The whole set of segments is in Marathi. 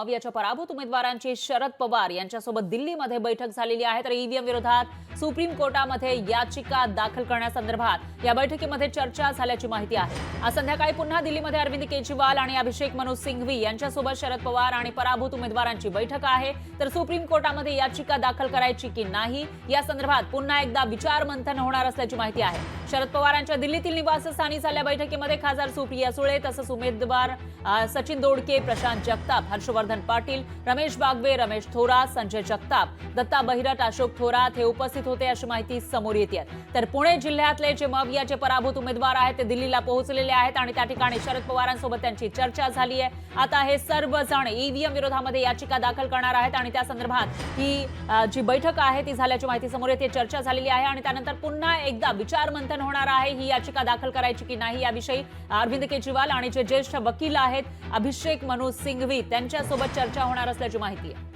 मवियाच्या पराभूत उमेदवारांची शरद पवार यांच्यासोबत दिल्लीमध्ये बैठक झालेली आहे। तर ईव्हीएम विरोधात सुप्रीम कोर्टामध्ये याचिका दाखल करण्यासंदर्भात या बैठकीमध्ये चर्चा झाल्याची माहिती आहे। आज संध्याकाळी पुन्हा दिल्लीमध्ये अरविंद केजरीवाल आणि अभिषेक मनु सिंघवी यांच्यासोबत शरद पवार आणि पराभूत उमेदवारांची बैठक आहे। तर सुप्रीम कोर्टामध्ये याचिका दाखल करायची की नाही या संदर्भात पुन्हा एकदा विचार मंथन होणार असल्याची माहिती आहे। शरद पवारांच्या दिल्लीतील निवासस्थानी झालेल्या बैठकीमध्ये खासदार सुप्रिया सुळे तसंच उमेदवार सचिन दोडके, प्रशांत जगताप, हर्षवर्धन पाटील, रमेश बागवे, रमेश थोरात, संजय जगताप, दत्ता बहिरट, अशोक थोरात हे उपस्थित होते अशी माहिती समोर येते। तर पुणे जिल्ह्यातले जे मवियाचे पराभूत उमेदवार आहेत ते दिल्लीला पोहोचलेले आहेत आणि त्या ठिकाणी शरद पवारांसोबत त्यांची चर्चा झाली आहे। आता हे सर्वजण ईव्हीएम विरोधामध्ये याचिका दाखल करणार आहेत आणि त्या संदर्भात ही जी बैठक आहे ती झाल्याची माहिती समोर येते, चर्चा झालेली आहे आणि त्यानंतर पुन्हा एकदा विचार मंथन होणार आहे ही याचिका दाखल करायची की नाही याविषयी अरविंद केजरीवाल आणि जे ज्येष्ठ वकील आहेत अभिषेक मनु सिंघवी त्यांच्यासोबत चर्चा होणार असल्याची माहिती आहे।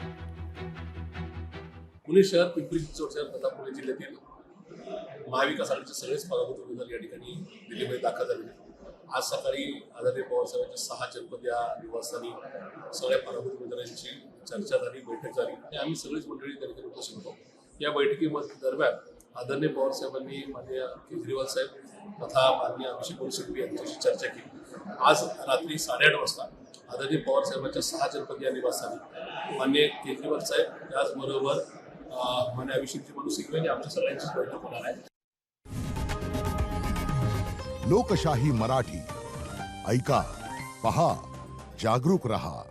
पुणे शहर, पिंपरी चिंचवड शहर तथा पुणे जिल्ह्यातील महाविकास आघाडीचे सगळेच पराभूत उमेदवार या ठिकाणी दिल्लीमध्ये दाखल झाले। आज सकाळी आदरणीय पवारसाहेबांच्या 6 जनपद या निवासस्थानी सगळ्या पराभूत उमेदवारांची चर्चा झाली, बैठक झाली आणि आम्ही सगळीच मंडळी त्या ठिकाणी उपस्थित होतो। या बैठकीमध्ये दरम्यान आदरणीय पवारसाहेबांनी माननीय केजरीवाल साहेब तथा माननीय अभिषेक मनु सिंघवी यांच्याशी चर्चा केली। आज रात्री 8:30 वाजता आदरणीय पवारसाहेबांच्या 6 जनपद या निवासस्थानी माननीय केजरीवाल साहेब त्याचबरोबर माननीय अभिषेक मनु सिंघवी यांनी आमच्या सगळ्यांचीच बैठक होणार आहे। लोकशाही मराठी ऐका, पहा, जागरूक रहा।